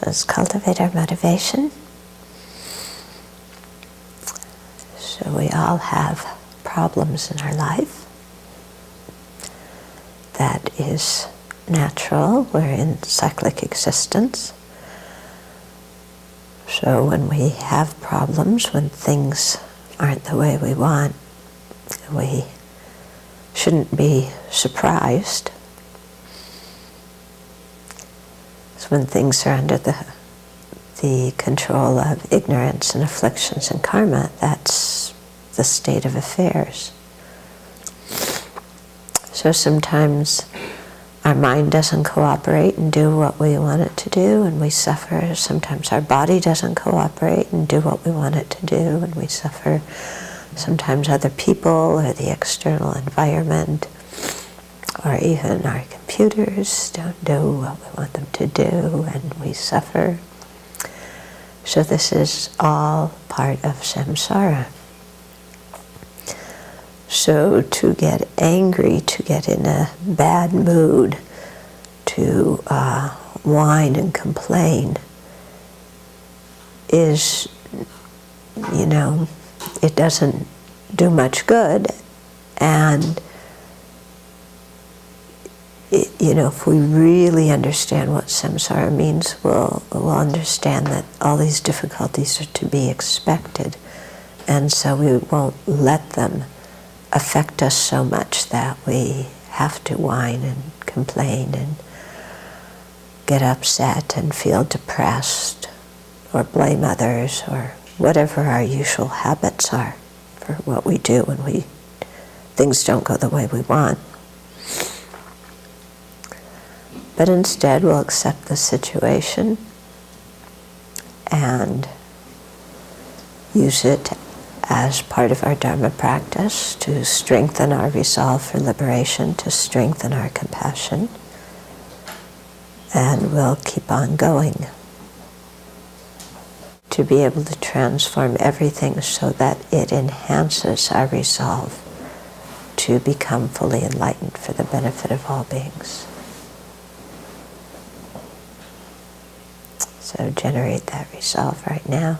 Let's cultivate our motivation. So we all have problems in our life. That is natural. We're in cyclic existence. So when we have problems, when things aren't the way we want, we shouldn't be surprised. So when things are under the control of ignorance and afflictions and karma, that's the state of affairs. So sometimes our mind doesn't cooperate and do what we want it to do, and we suffer. Sometimes our body doesn't cooperate and do what we want it to do, and we suffer. Sometimes other people or the external environment or even our computers don't do what we want them to do, and we suffer. So this is all part of samsara. So to get angry, to get in a bad mood, to whine and complain is, it doesn't do much good. And, if we really understand what samsara means, we'll understand that all these difficulties are to be expected. And so we won't let them affect us so much that we have to whine and complain and get upset and feel depressed or blame others or whatever our usual habits are for what we do when things don't go the way we want. But instead we'll accept the situation and use it as part of our Dharma practice to strengthen our resolve for liberation, to strengthen our compassion, and we'll keep on going to be able to transform everything so that it enhances our resolve to become fully enlightened for the benefit of all beings. So generate that resolve right now.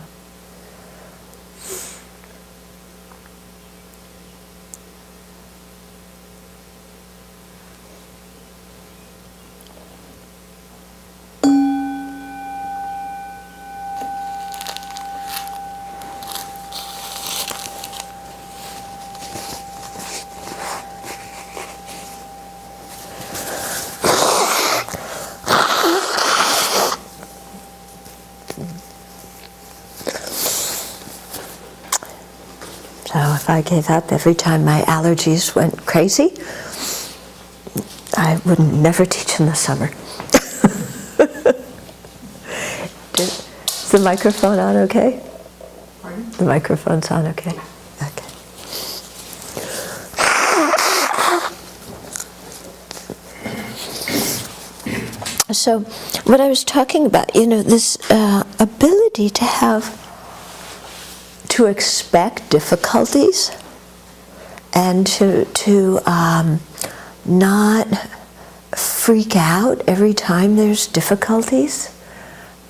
So if I gave up every time my allergies went crazy, I would never teach in the summer. Is the microphone on okay? Pardon? The microphone's on okay? Okay. So what I was talking about, this ability to expect difficulties and to not freak out every time there's difficulties,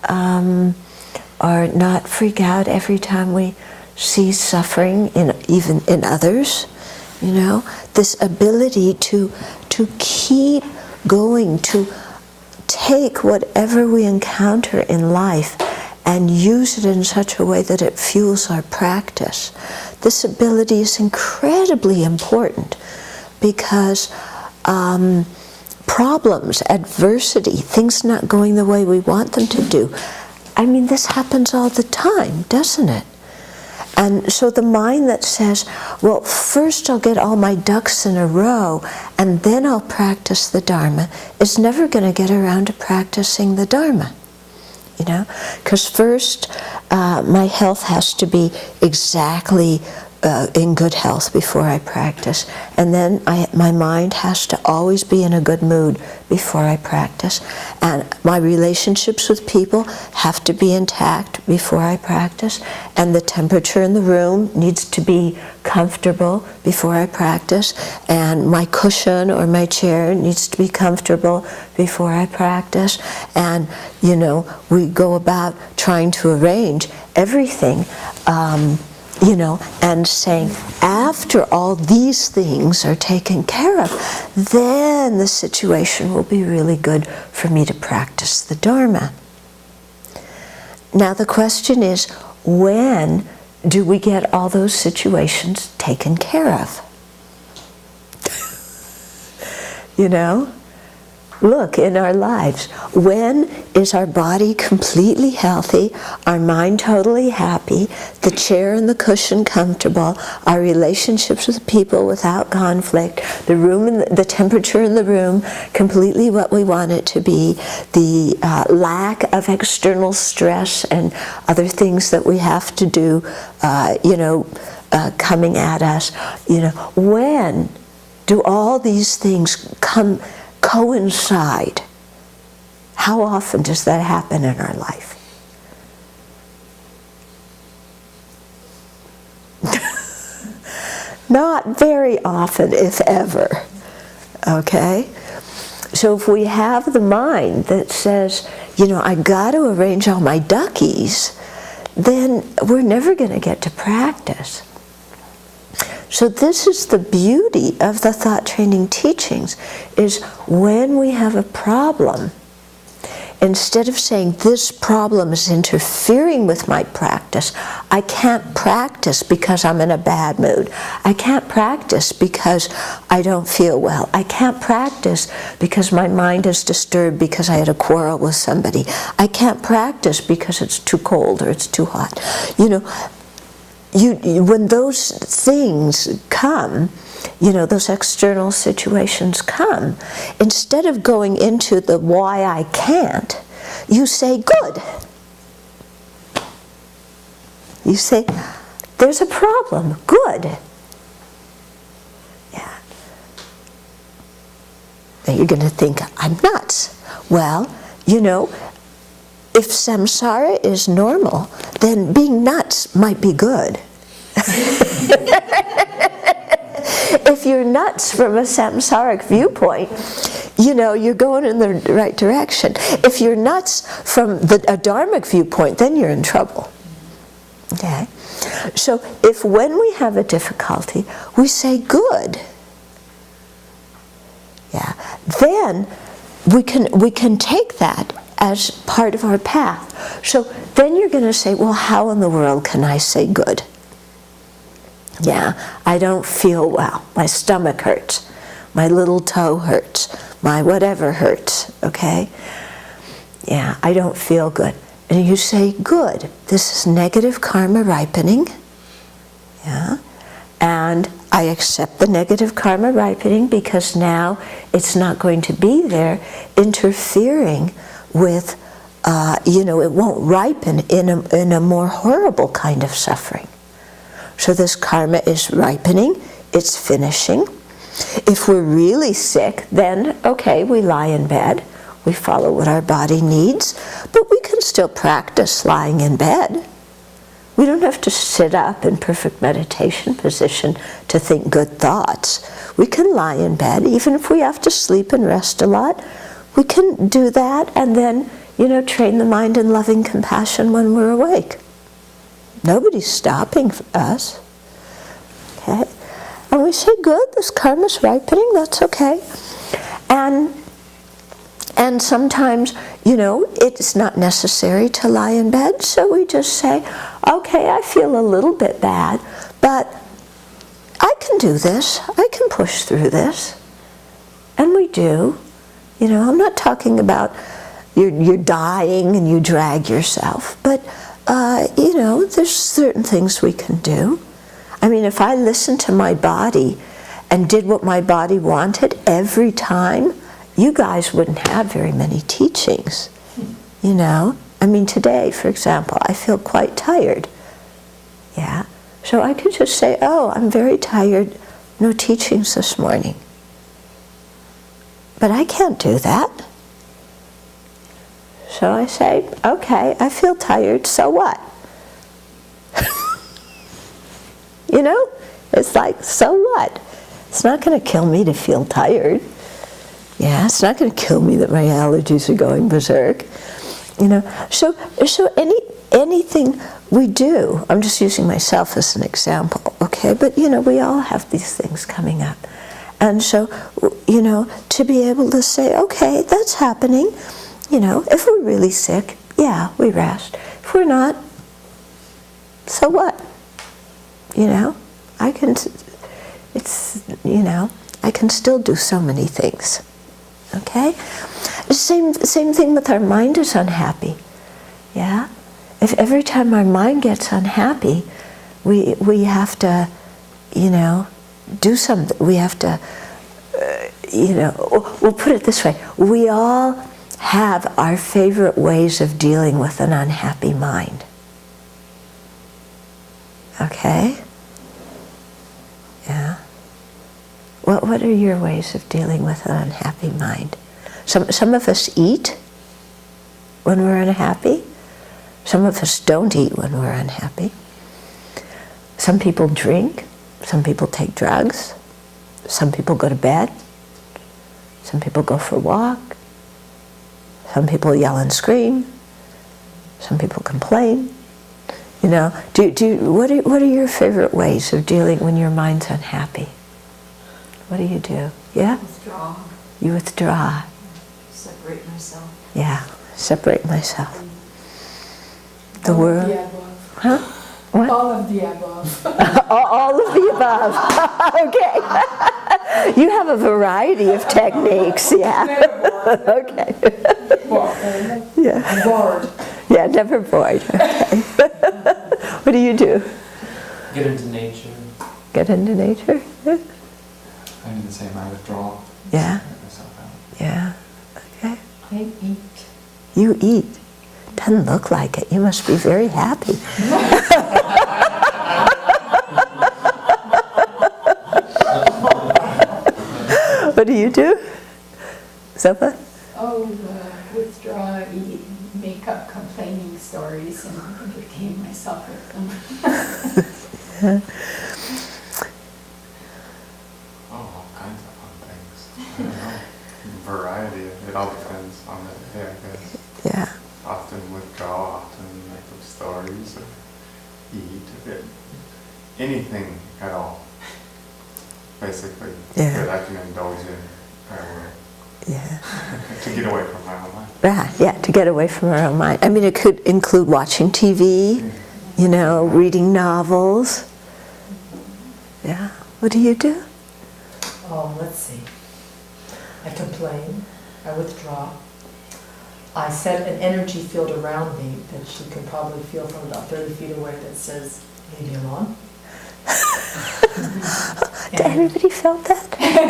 or not freak out every time we see suffering even in others. This ability to keep going, to take whatever we encounter in life and use it in such a way that it fuels our practice. This ability is incredibly important because problems, adversity, things not going the way we want them to do, this happens all the time, doesn't it? And so the mind that says, well, first I'll get all my ducks in a row and then I'll practice the Dharma, is never going to get around to practicing the Dharma. Because first my health has to be exactly in good health before I practice. And then my mind has to always be in a good mood before I practice. And my relationships with people have to be intact before I practice. And the temperature in the room needs to be comfortable before I practice. And my cushion or my chair needs to be comfortable before I practice. And, you know, we go about trying to arrange everything, you know, and saying, after all these things are taken care of, then the situation will be really good for me to practice the Dharma. Now the question is, when do we get all those situations taken care of? You know? Look, in our lives, when is our body completely healthy, our mind totally happy, the chair and the cushion comfortable, our relationships with people without conflict, the room and the temperature in the room completely what we want it to be, the lack of external stress and other things that we have to do, you know, coming at us. You know, when do all these things coincide? How often does that happen in our life? Not very often, if ever. Okay? So if we have the mind that says, you know, I got to arrange all my duckies, then we're never going to get to practice. So this is the beauty of the thought training teachings, is when we have a problem, instead of saying this problem is interfering with my practice, I can't practice because I'm in a bad mood. I can't practice because I don't feel well. I can't practice because my mind is disturbed because I had a quarrel with somebody. I can't practice because it's too cold or it's too hot. You know, when those things come, you know, those external situations come, instead of going into the why I can't, you say, good. You say, there's a problem, good. Yeah. Now you're going to think, I'm nuts. Well, you know, if samsara is normal, then being nuts might be good. If you're nuts from a samsaric viewpoint, you know, you're going in the right direction. If you're nuts from a dharmic viewpoint, then you're in trouble. Okay? So if when we have a difficulty, we say good, yeah, then we can take that as part of our path. So then you're going to say, well, how in the world can I say good? Yeah, I don't feel well. My stomach hurts. My little toe hurts. My whatever hurts, okay? Yeah, I don't feel good. And you say, good. This is negative karma ripening. Yeah. And I accept the negative karma ripening because now it's not going to be there interfering with, you know, it won't ripen in a more horrible kind of suffering. So this karma is ripening, it's finishing. If we're really sick, then okay, we lie in bed, we follow what our body needs, but we can still practice lying in bed. We don't have to sit up in perfect meditation position to think good thoughts. We can lie in bed, even if we have to sleep and rest a lot. We can do that and then, you know, train the mind in loving compassion when we're awake. Nobody's stopping us. Okay? And we say, good, this karma's ripening, that's okay. And sometimes, you know, it's not necessary to lie in bed, so we just say, okay, I feel a little bit bad, but I can do this, I can push through this. And we do. You know, I'm not talking about you're dying and you drag yourself, but you know, there's certain things we can do. I mean, if I listened to my body and did what my body wanted every time, you guys wouldn't have very many teachings, you know? I mean, today, for example, I feel quite tired, yeah? So I could just say, oh, I'm very tired, no teachings this morning. But I can't do that. So I say, okay, I feel tired, so what? You know, it's like, so what? It's not going to kill me to feel tired. Yeah, it's not going to kill me that my allergies are going berserk. You know, so anything we do, I'm just using myself as an example, okay? But you know, we all have these things coming up. And so, you know, to be able to say, okay, that's happening. You know, if we're really sick, yeah, we rest. If we're not, so what? You know, I can still do so many things. Okay? Same thing with our mind is unhappy. Yeah? If every time our mind gets unhappy, we have to, you know, do something. We have to, you know, we'll put it this way. We all have our favorite ways of dealing with an unhappy mind. Okay? Yeah. What are your ways of dealing with an unhappy mind? Some of us eat when we're unhappy. Some of us don't eat when we're unhappy. Some people drink. Some people take drugs. Some people go to bed. Some people go for a walk. Some people yell and scream. Some people complain. You know, what are your favorite ways of dealing when your mind's unhappy? What do you do? Yeah? Withdraw. You withdraw. Separate myself. Yeah, separate myself. The All world. of the above. Huh? What? All of the above. All of the above. Okay. You have a variety of techniques, yeah. Okay. Yeah. Bored. Yeah, never bored. Okay. What do you do? Get into nature. Get into nature? Yeah. I do the same. I withdraw. Yeah. Separate myself out. Yeah. Okay. I eat. You eat. Doesn't look like it. You must be very happy. What do you do? Zopa? Oh, withdraw, eat, make up complaining stories and entertain myself with them. Oh, all kinds of fun things. I don't know. Variety. It all depends on the day, I guess. Yeah. Often withdraw, often make up stories, or eat. Anything at all. Basically. Yeah. That I can indulge in. I will. Yeah. To get away from my own life. Yeah, to get away from our own mind. I mean, it could include watching TV, you know, reading novels. Yeah. What do you do? Oh, let's see. I complain. I withdraw. I set an energy field around me that you can probably feel from about 30 feet away that says, leave me alone. Did everybody felt that? And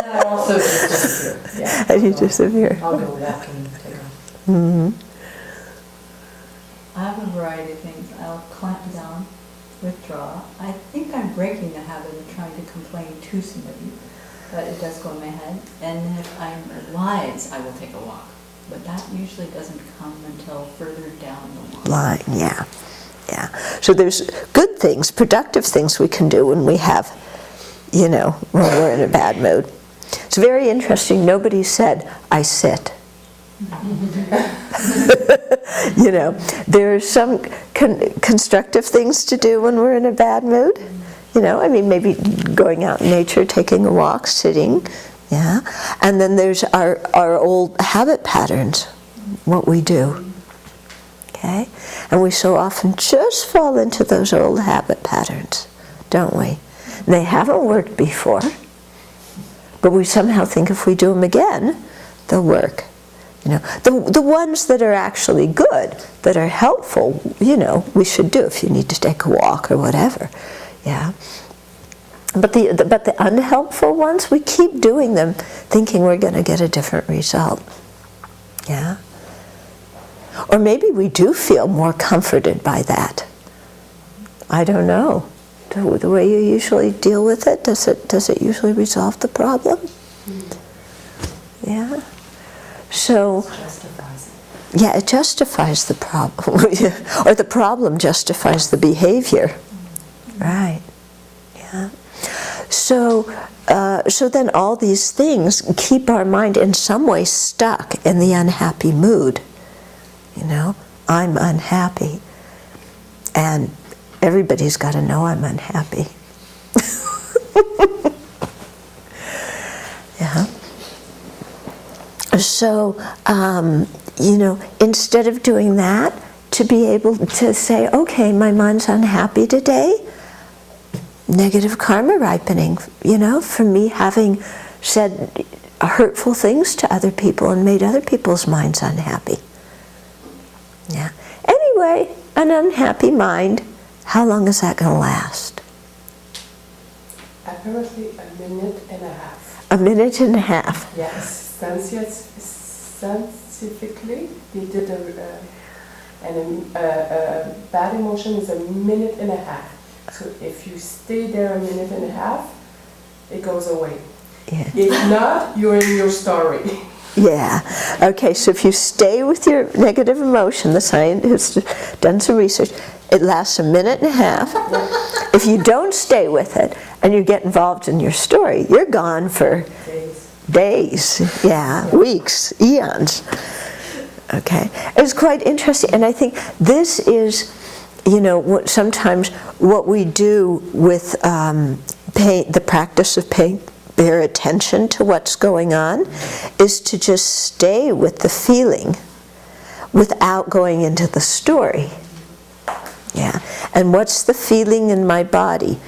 then I also just disappear. Yeah. And you disappear. I'll go walking and take off. Mm-hmm. I have a variety of things. I'll clamp down, withdraw. I think I'm breaking the habit of trying to complain to somebody, but it does go in my head. And if I'm wise, I will take a walk. But that usually doesn't come until further down the walk. Line, yeah. Yeah. So there's good things, productive things we can do when we have, you know, when we're in a bad mood. It's very interesting. Nobody said, I sit. You know, there are some constructive things to do when we're in a bad mood. You know, I mean, maybe going out in nature, taking a walk, sitting, yeah. And then there's our old habit patterns, what we do. Okay? And we so often just fall into those old habit patterns, don't we? And they haven't worked before, but we somehow think if we do them again, they'll work. You know, the ones that are actually good, that are helpful, you know, we should do if you need to take a walk or whatever. Yeah. But the unhelpful ones, we keep doing them thinking we're going to get a different result. Yeah. Or maybe we do feel more comforted by that. I don't know. The way you usually deal with it, does it usually resolve the problem? Yeah. So, Justifies it. yeah, it justifies the problem, or the problem justifies the behavior. Right. Yeah. So, so then all these things keep our mind in some way stuck in the unhappy mood. You know, I'm unhappy, and everybody's got to know I'm unhappy. Yeah. So, you know, instead of doing that, to be able to say, okay, my mind's unhappy today, negative karma ripening, you know, from me having said hurtful things to other people and made other people's minds unhappy. Yeah. Anyway, an unhappy mind, how long is that going to last? Apparently a minute and a half. A minute and a half. Yes, scientifically, they did a bad emotion is a minute and a half. So if you stay there a minute and a half, it goes away. Yeah. If not, you're in your story. Yeah. Okay, so if you stay with your negative emotion, the scientist has done some research, it lasts a minute and a half. If you don't stay with it and you get involved in your story, you're gone for days, yeah, weeks, eons. Okay, it's quite interesting, and I think this is, you know, sometimes what we do with the practice of paying bare attention to what's going on is to just stay with the feeling without going into the story. Yeah, and what's the feeling in my body?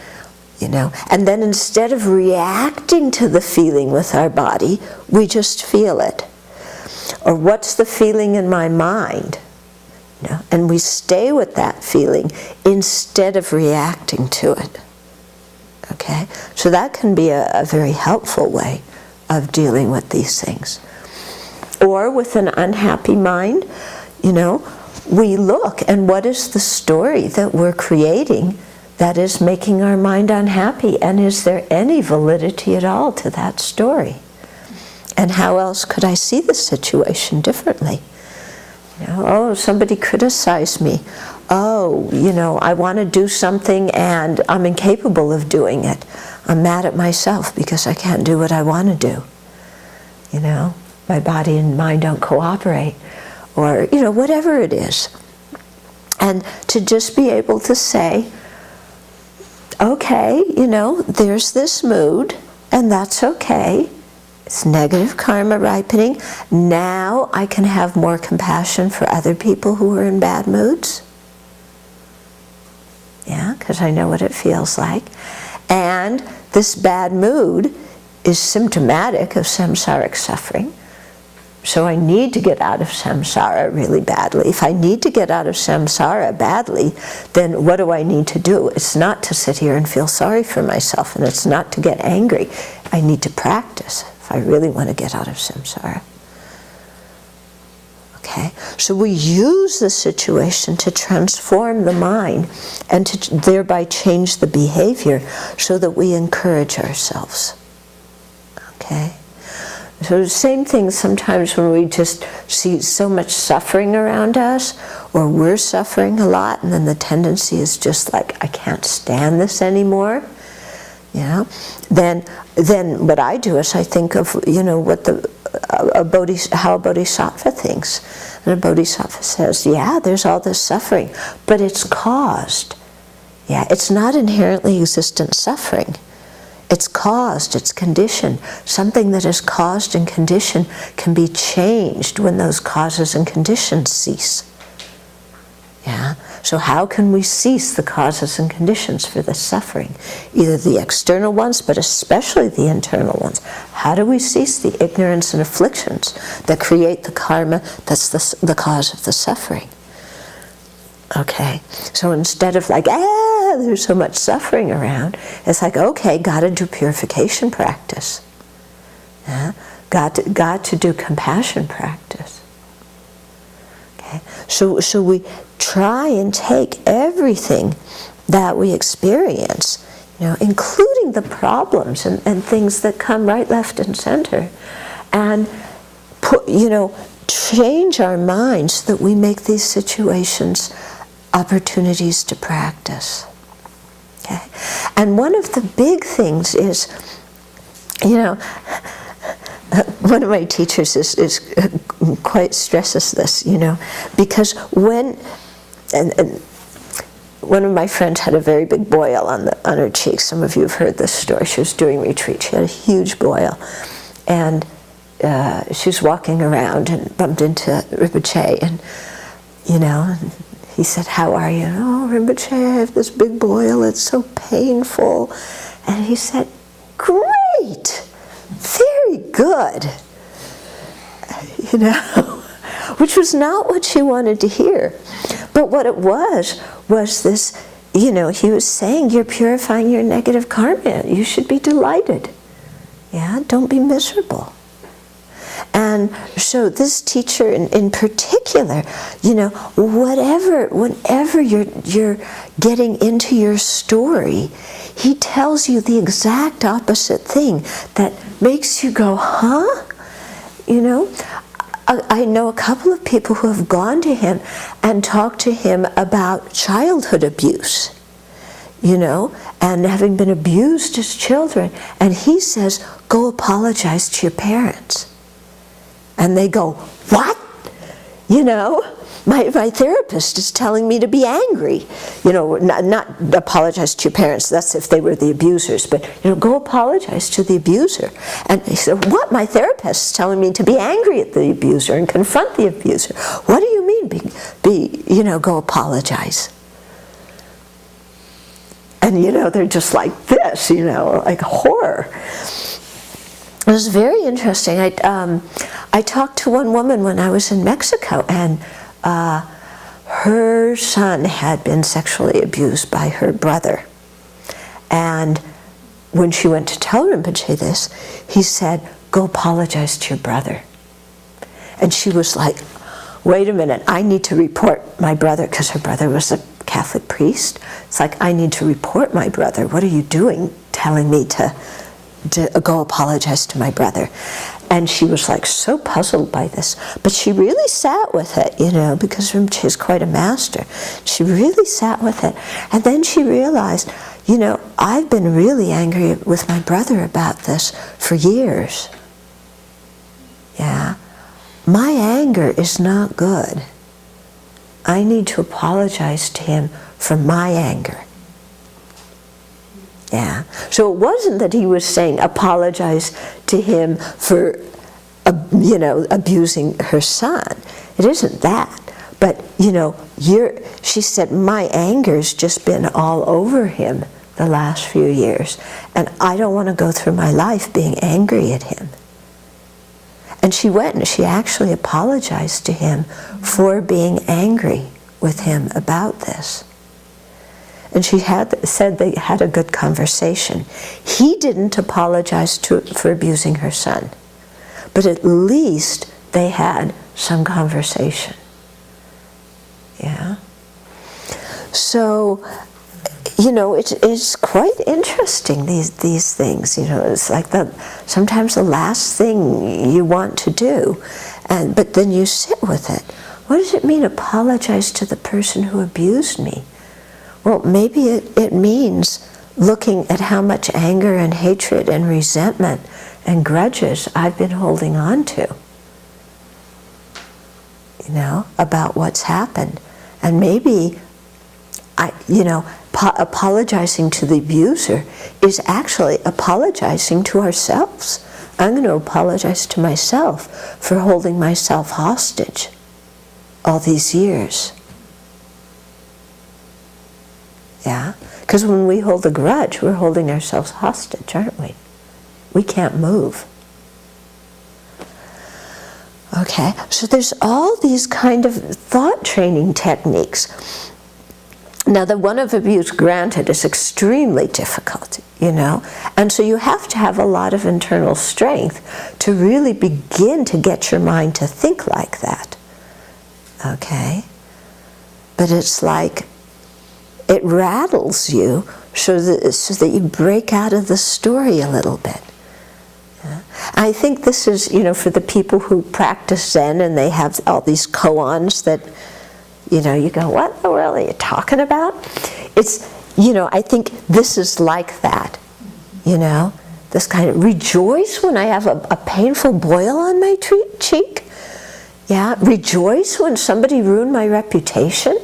You know, and then instead of reacting to the feeling with our body, we just feel it. Or what's the feeling in my mind? You know, and we stay with that feeling instead of reacting to it. Okay, so that can be a very helpful way of dealing with these things. Or with an unhappy mind, you know, we look, and what is the story that we're creating that is making our mind unhappy, and is there any validity at all to that story? And how else could I see the situation differently? You know, oh, somebody criticized me. Oh, you know, I want to do something and I'm incapable of doing it. I'm mad at myself because I can't do what I want to do. You know, my body and mind don't cooperate. Or, you know, whatever it is. And to just be able to say, okay, you know, there's this mood, and that's okay. It's negative karma ripening. Now I can have more compassion for other people who are in bad moods. Yeah, because I know what it feels like. And this bad mood is symptomatic of samsaric suffering. So I need to get out of samsara really badly. If I need to get out of samsara badly, then what do I need to do? It's not to sit here and feel sorry for myself, and it's not to get angry. I need to practice if I really want to get out of samsara. Okay, so we use the situation to transform the mind and to thereby change the behavior so that we encourage ourselves. Okay? So the same thing sometimes when we just see so much suffering around us, or we're suffering a lot, and then the tendency is just like, I can't stand this anymore. You know, then what I do is I think of, you know, what how a bodhisattva thinks. And a bodhisattva says, yeah, there's all this suffering, but it's caused. Yeah, it's not inherently existent suffering. It's caused, it's conditioned. Something that is caused and conditioned can be changed when those causes and conditions cease. Yeah? So how can we cease the causes and conditions for the suffering? Either the external ones, but especially the internal ones. How do we cease the ignorance and afflictions that create the karma that's the cause of the suffering? Okay, so instead of like, there's so much suffering around, it's like, okay, got to do purification practice. Yeah? Got to do compassion practice. Okay, so we try and take everything that we experience, including the problems and things that come right, left, and center, and change our minds so that we make these situations opportunities to practice. Okay? And one of the big things is, one of my teachers is quite stresses this, because when, and one of my friends had a very big boil on her cheek. Some of you have heard this story. She was doing retreat. She had a huge boil, and she was walking around and bumped into Rinpoche, and he said, "How are you?" "Oh, Rinpoche, I have this big boil. It's so painful." And he said, "Great, very good," which was not what she wanted to hear. But what it was this, he was saying, you're purifying your negative karma. You should be delighted. Yeah, don't be miserable. And so this teacher in particular, whenever you're getting into your story, he tells you the exact opposite thing that makes you go, huh? I know a couple of people who have gone to him and talked to him about childhood abuse, and having been abused as children. And he says, go apologize to your parents. And they go, what? My therapist is telling me to be angry. Not apologize to your parents, that's if they were the abusers, but go apologize to the abuser. And he said, what? My therapist is telling me to be angry at the abuser and confront the abuser. What do you mean go apologize? And they're just like this, like horror. It was very interesting. I talked to one woman when I was in Mexico, and her son had been sexually abused by her brother. And when she went to tell Rinpoche this, he said, go apologize to your brother. And she was like, wait a minute, I need to report my brother, because her brother was a Catholic priest. It's like, I need to report my brother. What are you doing telling me to go apologize to my brother? And she was like so puzzled by this, but she really sat with it, because Rinpoche is quite a master. She really sat with it, and then she realized, I've been really angry with my brother about this for years. Yeah, my anger is not good. I need to apologize to him for my anger. Yeah. So it wasn't that he was saying apologize to him for, abusing her son. It isn't that. But, she said, my anger's just been all over him the last few years. And I don't want to go through my life being angry at him. And she went and she actually apologized to him for being angry with him about this. And she said they had a good conversation. He didn't apologize for abusing her son, but at least they had some conversation. Yeah. So, it's quite interesting, these things. It's like sometimes the last thing you want to do, but then you sit with it. What does it mean, apologize to the person who abused me? Well, maybe it means looking at how much anger and hatred and resentment and grudges I've been holding on to, about what's happened. And maybe, apologizing to the abuser is actually apologizing to ourselves. I'm going to apologize to myself for holding myself hostage all these years. Yeah? Because when we hold a grudge, we're holding ourselves hostage, aren't we? We can't move. Okay, so there's all these kind of thought training techniques. Now, the one of abuse, granted, is extremely difficult, and so you have to have a lot of internal strength to really begin to get your mind to think like that. Okay? But it's like, it rattles you so that you break out of the story a little bit. Yeah. I think this is, for the people who practice Zen and they have all these koans that, you go, what the world are you talking about? It's, I think this is like that, this kind of rejoice when I have a painful boil on my cheek. Yeah, rejoice when somebody ruined my reputation.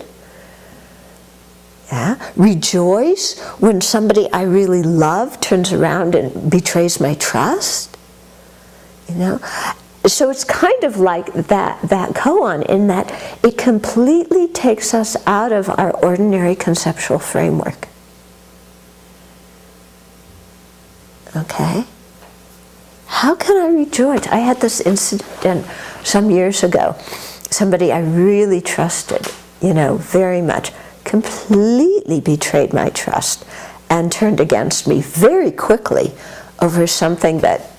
Yeah, rejoice when somebody I really love turns around and betrays my trust. So it's kind of like that koan in that it completely takes us out of our ordinary conceptual framework. Okay? How can I rejoice? I had this incident some years ago. Somebody I really trusted, very much, completely betrayed my trust and turned against me very quickly over something that,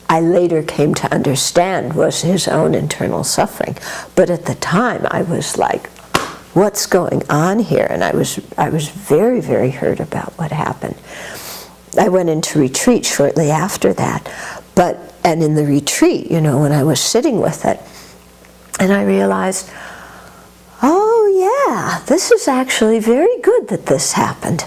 I later came to understand was his own internal suffering. But at the time, I was like, what's going on here? And I was very, very hurt about what happened. I went into retreat shortly after that. And in the retreat, when I was sitting with it, and I realized, oh yeah, this is actually very good that this happened.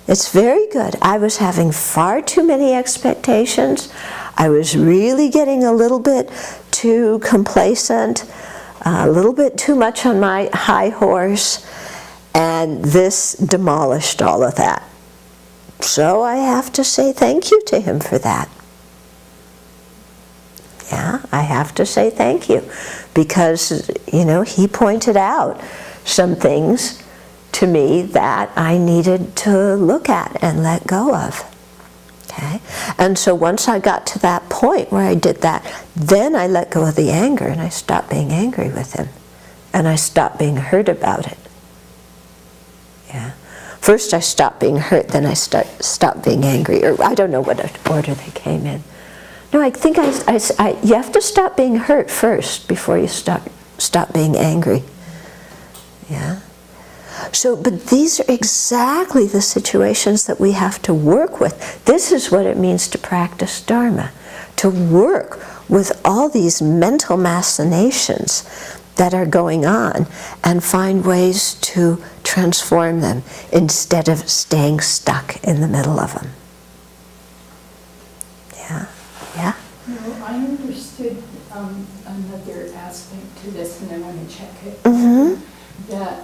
It's very good. I was having far too many expectations. I was really getting a little bit too complacent, a little bit too much on my high horse, and this demolished all of that. So I have to say thank you to him for that. Yeah, I have to say thank you, because, he pointed out some things to me that I needed to look at and let go of. Okay? And so once I got to that point where I did that, then I let go of the anger and I stopped being angry with him. And I stopped being hurt about it. Yeah. First I stopped being hurt, then I stopped being angry. Or I don't know what order they came in. No, I think you have to stop being hurt first before you stop being angry. Yeah. So, but these are exactly the situations that we have to work with. This is what it means to practice Dharma, to work with all these mental machinations that are going on and find ways to transform them instead of staying stuck in the middle of them. Yeah? Yeah? No, I understood another aspect to this, and I want to check it. Mm-hmm. That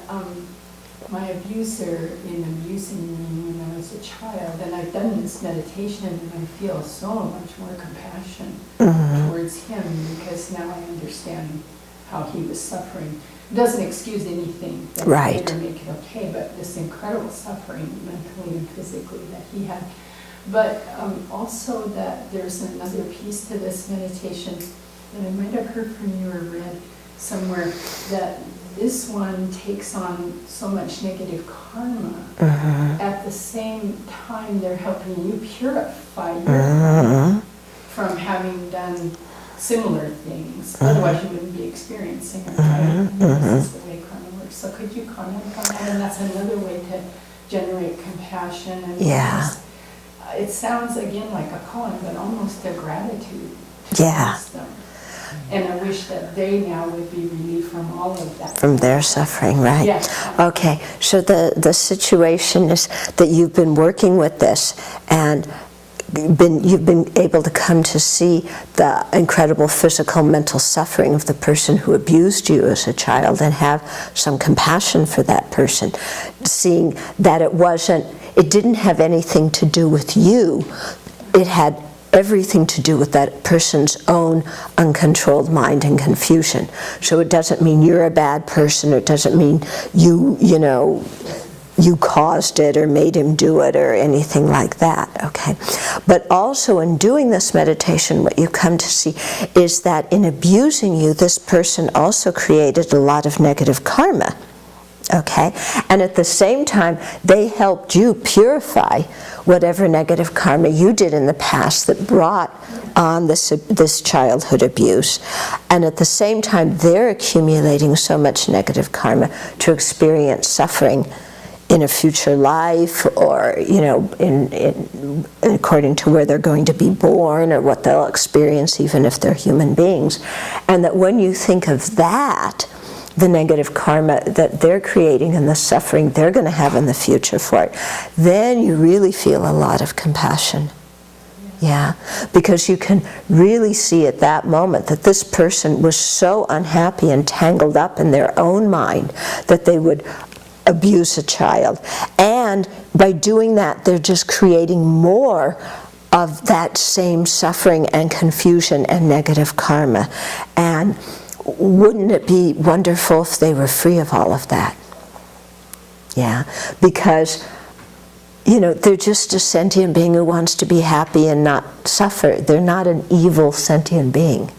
my abuser, in abusing me when I was a child, and I've done this meditation, and I feel so much more compassion towards him, because now I understand how he was suffering. It doesn't excuse anything that Right. later make it okay, but this incredible suffering mentally and physically that he had. But also that there's another piece to this meditation that I might have heard from you or read somewhere, that this one takes on so much negative karma. At the same time, they're helping you purify your karma from having done similar things. Otherwise, you wouldn't be experiencing it, right? This is the way karma works. So could you comment on that? And that's another way to generate compassion. And almost, it sounds, again, like a koan, but almost a gratitude towards them. And I wish that they now would be relieved from all of that. From their suffering, right? Yeah. Okay, so the situation is that you've been working with this and you've been able to come to see the incredible physical, mental suffering of the person who abused you as a child and have some compassion for that person, seeing that it didn't have anything to do with you, it had everything to do with that person's own uncontrolled mind and confusion. So it doesn't mean you're a bad person, it doesn't mean you caused it or made him do it or anything like that, okay? But also in doing this meditation, what you come to see is that in abusing you, this person also created a lot of negative karma Okay? And at the same time, they helped you purify whatever negative karma you did in the past that brought on this childhood abuse. And at the same time, they're accumulating so much negative karma to experience suffering in a future life, or in according to where they're going to be born, or what they'll experience even if they're human beings. And that when you think of that, the negative karma that they're creating and the suffering they're going to have in the future for it, then you really feel a lot of compassion. Yeah, because you can really see at that moment that this person was so unhappy and tangled up in their own mind that they would abuse a child. And by doing that, they're just creating more of that same suffering and confusion and negative karma. And wouldn't it be wonderful if they were free of all of that? Yeah, because they're just a sentient being who wants to be happy and not suffer. They're not an evil sentient being.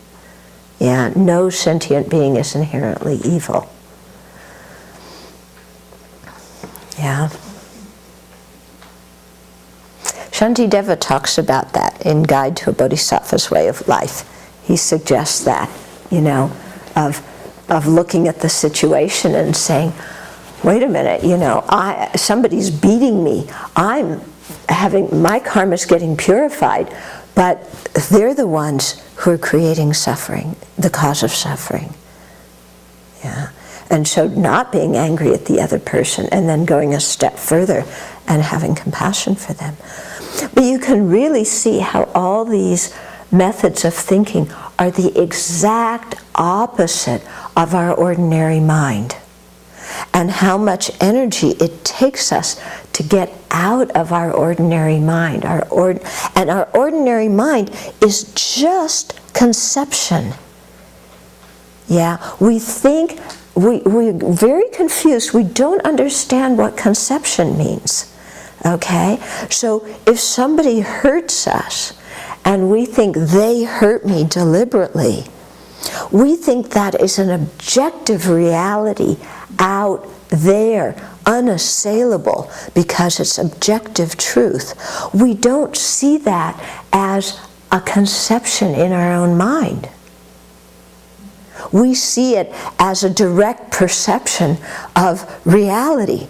Yeah, no sentient being is inherently evil. Yeah. Shantideva talks about that in Guide to a Bodhisattva's Way of Life. He suggests that, of looking at the situation and saying, wait a minute, somebody's beating me. My karma's getting purified, but they're the ones who are creating suffering, the cause of suffering. Yeah. And so not being angry at the other person and then going a step further and having compassion for them. But you can really see how all these methods of thinking are the exact opposite of our ordinary mind, and how much energy it takes us to get out of our ordinary mind. And our ordinary mind is just conception. Yeah, we think, we're very confused. We don't understand what conception means. Okay? So if somebody hurts us and we think they hurt me deliberately, we think that is an objective reality out there, unassailable, because it's objective truth. We don't see that as a conception in our own mind. We see it as a direct perception of reality.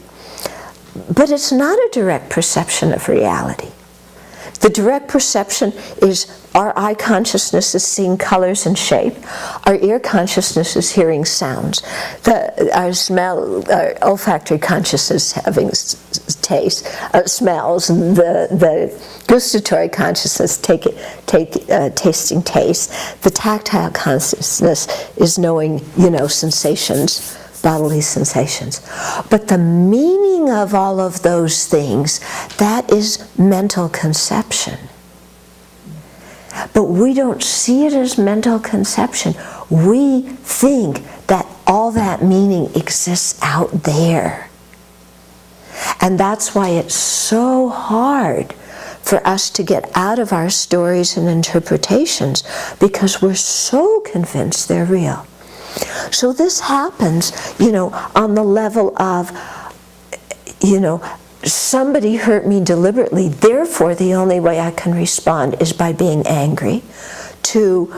But it's not a direct perception of reality. The direct perception is our eye consciousness is seeing colors and shape. Our ear consciousness is hearing sounds. Our olfactory consciousness having taste, smells. And the gustatory consciousness tasting taste. The tactile consciousness is knowing, sensations, bodily sensations. But the meaning of all of those things, that is mental conception. But we don't see it as mental conception. We think that all that meaning exists out there. And that's why it's so hard for us to get out of our stories and interpretations, because we're so convinced they're real. So this happens, on the level of, somebody hurt me deliberately, therefore the only way I can respond is by being angry, to,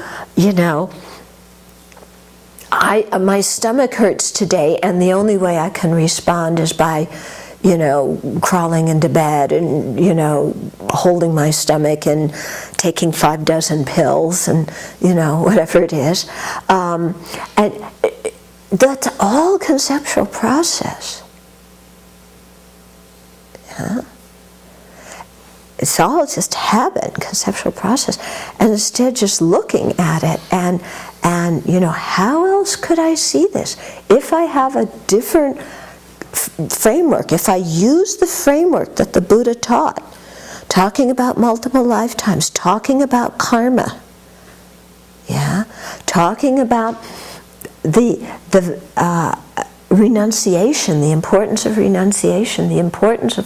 my stomach hurts today and the only way I can respond is by, crawling into bed and, holding my stomach and taking 5 dozen pills and, whatever it is. And that's all conceptual process. Yeah. It's all just habit, conceptual process. And instead just looking at it and how else could I see this? If I have a different framework, if I use the framework that the Buddha taught, talking about multiple lifetimes, talking about karma, talking about the renunciation, the importance of renunciation, the importance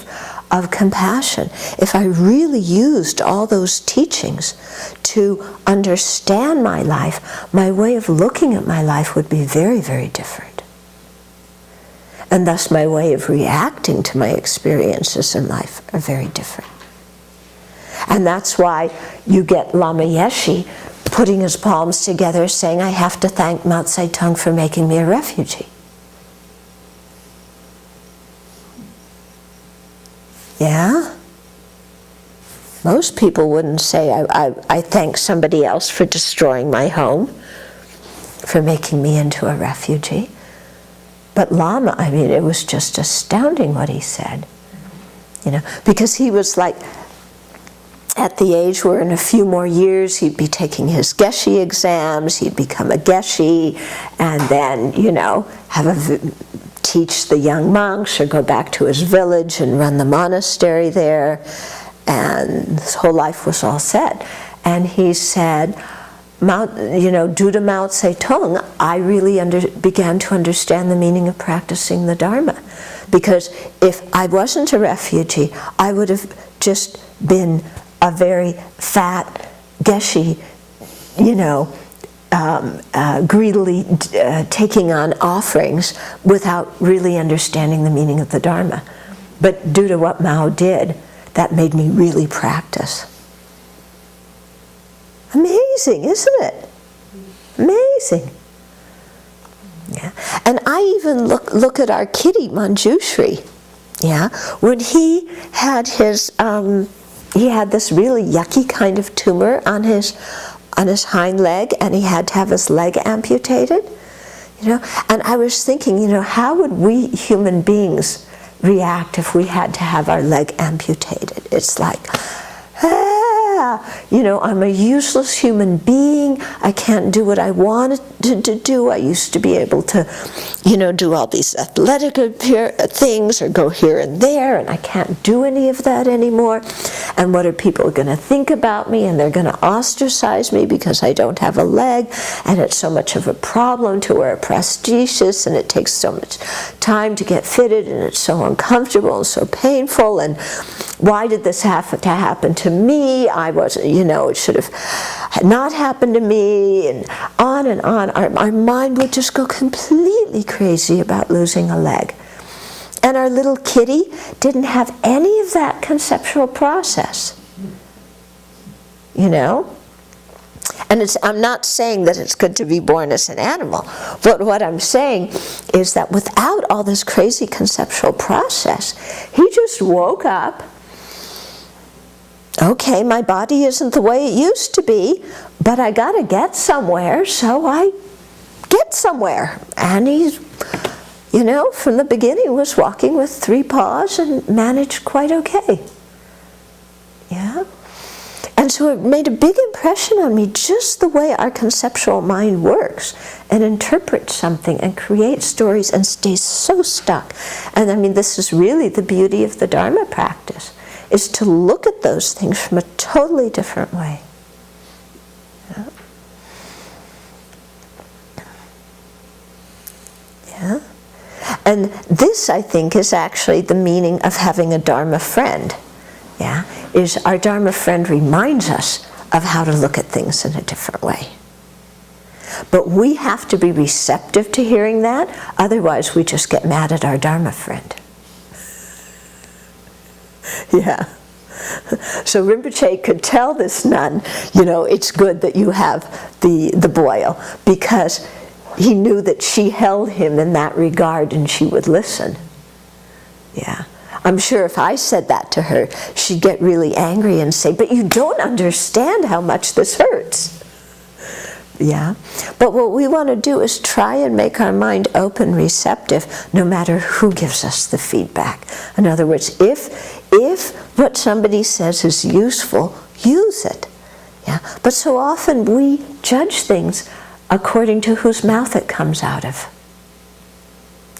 of compassion. If I really used all those teachings to understand my life, my way of looking at my life would be very, very different. And thus my way of reacting to my experiences in life are very different. And that's why you get Lama Yeshe putting his palms together saying, I have to thank Mao Zedong for making me a refugee. Yeah? Most people wouldn't say, I thank somebody else for destroying my home, for making me into a refugee. But Lama, I mean, it was just astounding what he said. You know, because he was like, at the age where in a few more years he'd be taking his Geshe exams, he'd become a Geshe, and then, you know, teach the young monks or go back to his village and run the monastery there, and his whole life was all set. And he said, due to Mao Zedong, I really began to understand the meaning of practicing the Dharma. Because if I wasn't a refugee, I would have just been a very fat Geshe, greedily taking on offerings without really understanding the meaning of the Dharma. But due to what Mao did, that made me really practice. Amazing, isn't it? Amazing. Yeah. And I even look at our kitty Manjushri. Yeah, when he had his he had this really yucky kind of tumor on his hind leg, and he had to have his leg amputated. And I was thinking, how would we human beings react if we had to have our leg amputated? It's like, I'm a useless human being. I can't do what I wanted to do. I used to be able to, do all these athletic things or go here and there, and I can't do any of that anymore. And what are people going to think about me? And they're going to ostracize me because I don't have a leg, and it's so much of a problem to wear a prosthesis, and it takes so much time to get fitted, and it's so uncomfortable and so painful, and why did this have to happen to me? I wasn't, it should have not happened to me, and on and on. Our mind would just go completely crazy about losing a leg. And our little kitty didn't have any of that conceptual process. And I'm not saying that it's good to be born as an animal, but what I'm saying is that without all this crazy conceptual process, he just woke up. Okay, my body isn't the way it used to be, but I got to get somewhere, so I get somewhere. And he's, from the beginning was walking with 3 paws and managed quite okay. Yeah? And so it made a big impression on me, just the way our conceptual mind works and interprets something and creates stories and stays so stuck. And I mean, this is really the beauty of the Dharma practice, is to look at those things from a totally different way. Yeah? Yeah? And this, I think, is actually the meaning of having a Dharma friend. Yeah? Is our Dharma friend reminds us of how to look at things in a different way. But we have to be receptive to hearing that, otherwise we just get mad at our Dharma friend. Yeah. So Rinpoche could tell this nun, it's good that you have the boil, because he knew that she held him in that regard and she would listen. Yeah. I'm sure if I said that to her, she'd get really angry and say, but you don't understand how much this hurts. Yeah. But what we want to do is try and make our mind open, receptive, no matter who gives us the feedback. In other words, if what somebody says is useful, use it. Yeah. But so often we judge things according to whose mouth it comes out of.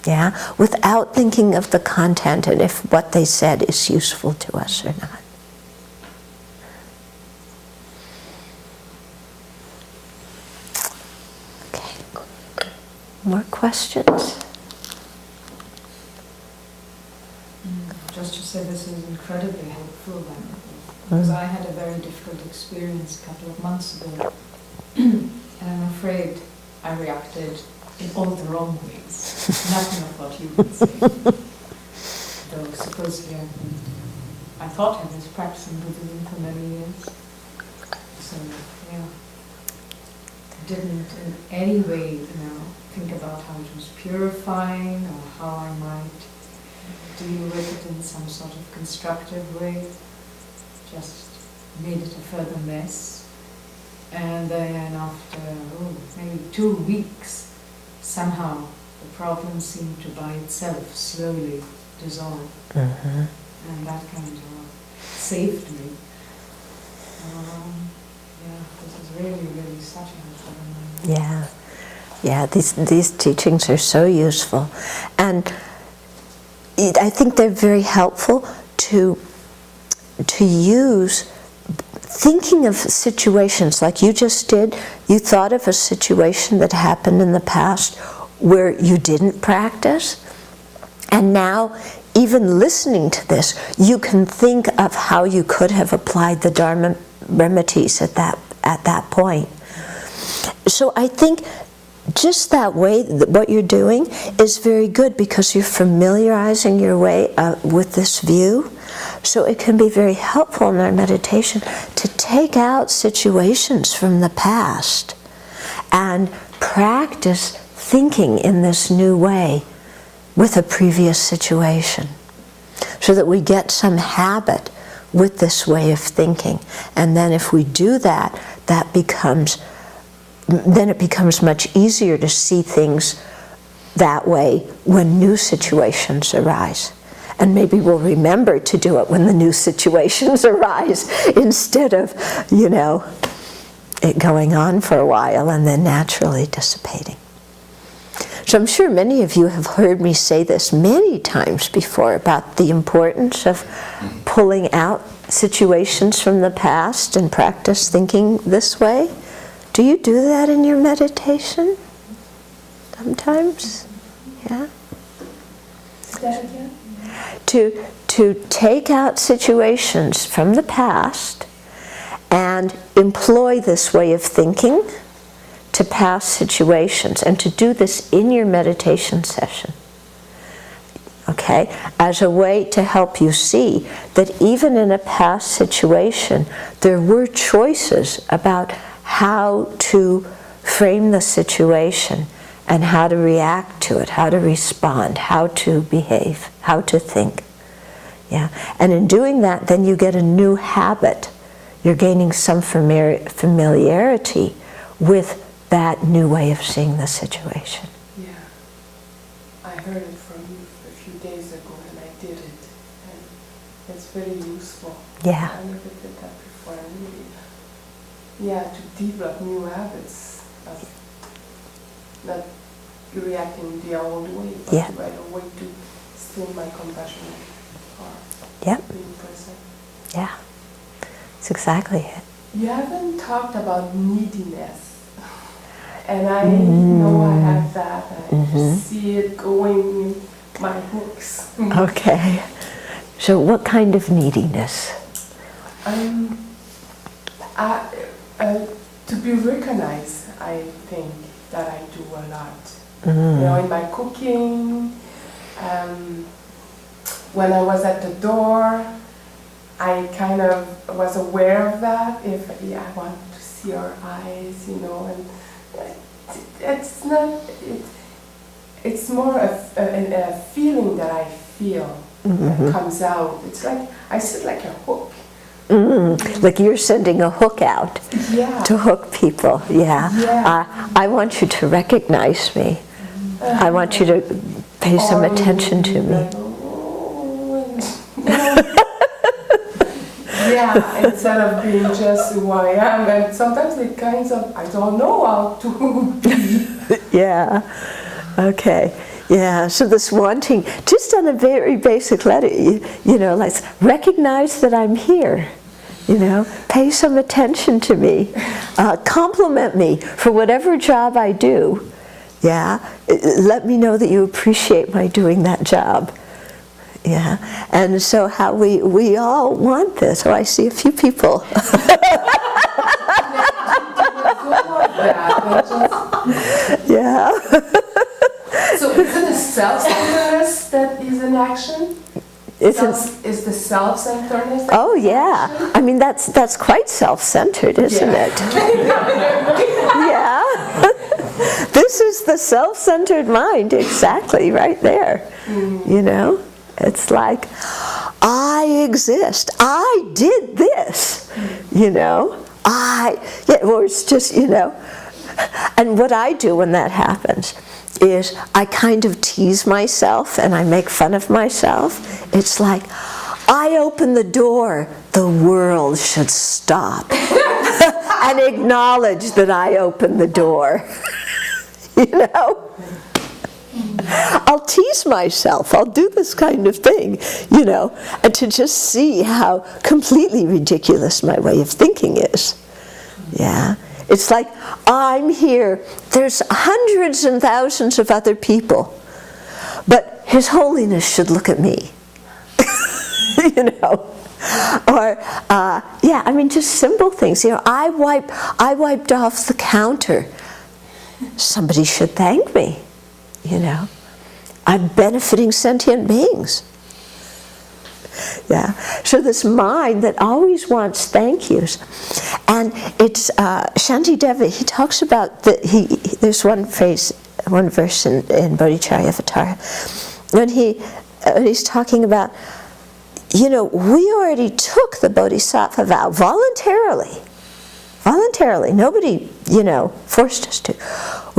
Yeah, without thinking of the content and if what they said is useful to us or not. Okay. More questions? Just to say, this is incredibly helpful, because I had a very difficult experience a couple of months ago, and I'm afraid I reacted in all the wrong ways. Nothing of what you would say. Though supposedly I thought I was practicing Buddhism for many years. So, yeah. Didn't in any way, think about how it was purifying or how I might deal with it in some sort of constructive way. Just made it a further mess. And then after maybe 2 weeks, somehow the problem seemed to by itself slowly dissolve. Mm-hmm. And that kind of saved me. Yeah, this is really, really such a helpful reminder. Yeah, yeah. These teachings are so useful, and I think they're very helpful to use. Thinking of situations like you just did, you thought of a situation that happened in the past where you didn't practice, and now, even listening to this, you can think of how you could have applied the Dharma remedies at that point. So I think just that way, what you're doing is very good because you're familiarizing your way with this view. So it can be very helpful in our meditation to take out situations from the past and practice thinking in this new way with a previous situation, so that we get some habit with this way of thinking. And then if we do that, then it becomes much easier to see things that way when new situations arise. And maybe we'll remember to do it when the new situations arise, instead of, it going on for a while and then naturally dissipating. So I'm sure many of you have heard me say this many times before about the importance of pulling out situations from the past and practice thinking this way. Do you do that in your meditation? Sometimes? Yeah? Say that again? To take out situations from the past and employ this way of thinking to past situations, and to do this in your meditation session. Okay? As a way to help you see that even in a past situation, there were choices about how to frame the situation and how to react to it, how to respond, how to behave, how to think. Yeah? And in doing that, then you get a new habit. You're gaining some familiarity with that new way of seeing the situation. Yeah. I heard it from you a few days ago and I did it. And it's very useful. Yeah. I never did that before. And really, to develop new habits of not reacting the old way, but Yeah. the better way to still my compassionate heart. Yep. Being present. Yeah. That's exactly it. You haven't talked about neediness. And I know I have that. I see it going in my books. Okay. So what kind of neediness? To be recognized, I think that I do a lot. In my cooking, when I was at the door, I kind of was aware of that. If I want to see her eyes, and it's not. It's more a feeling that I feel that comes out. It's like I sit like a hook. Like you're sending a hook out to hook people. Yeah. I want you to recognize me. I want you to pay some attention to me. Instead of being just who I am. And sometimes it kinds of, I don't know how to be. Yeah. Okay. Yeah. So this wanting, just on a very basic level, like recognize that I'm here. Pay some attention to me. Compliment me for whatever job I do. Yeah. Let me know that you appreciate my doing that job. Yeah. And so how we all want this. Oh, I see a few people. Yeah. self-centeredness that is in action? Is the self-centeredness? Oh yeah, I mean that's quite self-centered, isn't it? Yeah. This is the self-centered mind, exactly, right there. You know, it's like, I exist. I did this. You know, or it's just, you know. And what I do when that happens is I kind of tease myself and I make fun of myself. It's like, I open the door, the world should stop and acknowledge that I opened the door. You know? I'll tease myself, I'll do this kind of thing, you know, and to just see how completely ridiculous my way of thinking is. Yeah? It's like, I'm here, there's hundreds and thousands of other people, but His Holiness should look at me. You know? Or, yeah, I mean, just simple things. You know, I wiped off the counter. Somebody should thank me, you know. I'm benefiting sentient beings. Yeah. So this mind that always wants thank yous. And it's, Shantideva, he talks about, there's one verse in Bodhicharyavatara, when he's talking about, you know, we already took the Bodhisattva vow voluntarily. Voluntarily. Nobody, you know, forced us to.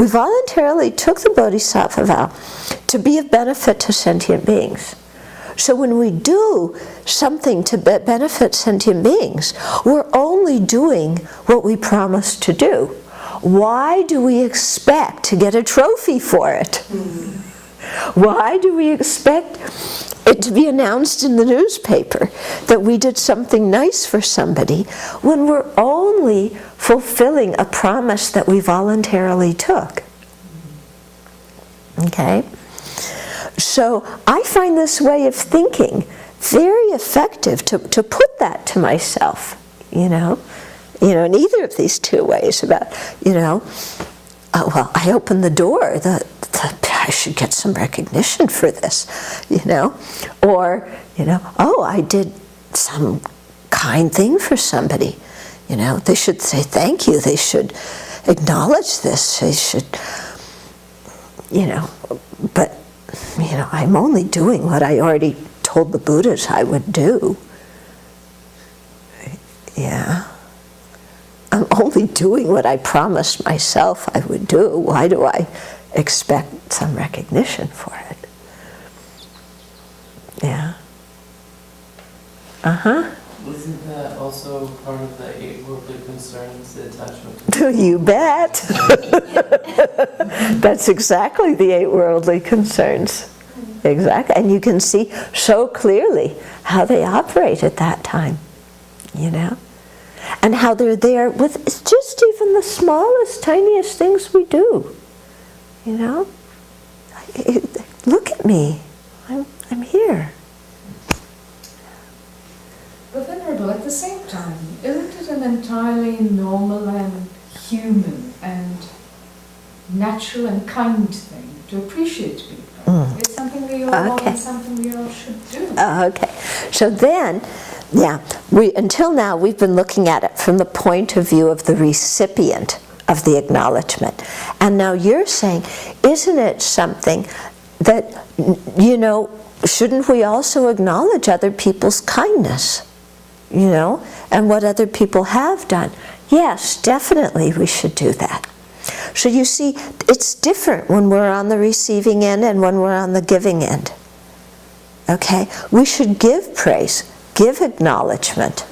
We voluntarily took the Bodhisattva vow to be of benefit to sentient beings. So when we do something to benefit sentient beings, we're only doing what we promised to do. Why do we expect to get a trophy for it? Why do we expect it to be announced in the newspaper that we did something nice for somebody when we're only fulfilling a promise that we voluntarily took? Okay? So I find this way of thinking very effective to put that to myself, you know, in either of these two ways about, you know, well, I opened the door, I should get some recognition for this, you know, or, you know, oh, I did some kind thing for somebody, you know, they should say thank you, they should acknowledge this, they should, you know, but, you know, I'm only doing what I already told the Buddhas I would do. Yeah. I'm only doing what I promised myself I would do. Why do I expect some recognition for it? Yeah. Uh-huh. Isn't that also part of the 8 worldly concerns, the attachment to? You bet. That's exactly the 8 worldly concerns. Exactly. And you can see so clearly how they operate at that time, you know? And how they're there with just even the smallest, tiniest things we do, you know? Look at me. I'm here. But Venerable, at the same time, isn't it an entirely normal and human and natural and kind thing to appreciate people? It's something we all want and something we all should do. Okay. So then, yeah, until now we've been looking at it from the point of view of the recipient of the acknowledgement. And now you're saying, isn't it something that, you know, shouldn't we also acknowledge other people's kindness? You know, and what other people have done. Yes, definitely we should do that. So you see, it's different when we're on the receiving end and when we're on the giving end. Okay? We should give praise, give acknowledgement,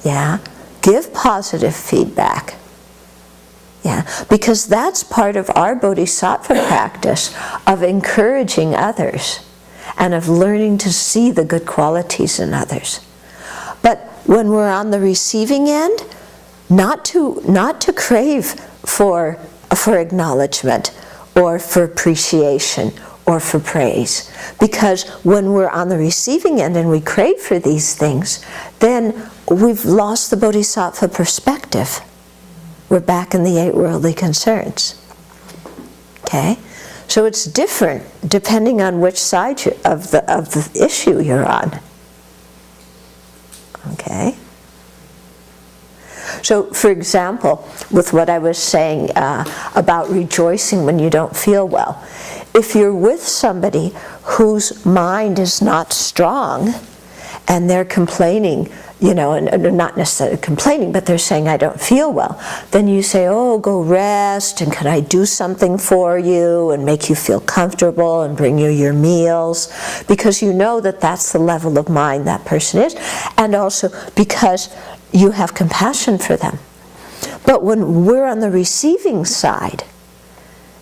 yeah? Give positive feedback. Yeah, because that's part of our bodhisattva practice of encouraging others and of learning to see the good qualities in others. But when we're on the receiving end, not to crave for acknowledgement or for appreciation or for praise. Because when we're on the receiving end and we crave for these things, then we've lost the bodhisattva perspective. We're back in the 8 worldly concerns. Okay? So it's different depending on which side of the issue you're on. Okay? So, for example, with what I was saying about rejoicing when you don't feel well, if you're with somebody whose mind is not strong and they're complaining, you know, and not necessarily complaining, but they're saying, I don't feel well, then you say, oh, go rest, and can I do something for you, and make you feel comfortable, and bring you your meals, because you know that that's the level of mind that person is, and also because you have compassion for them. But when we're on the receiving side,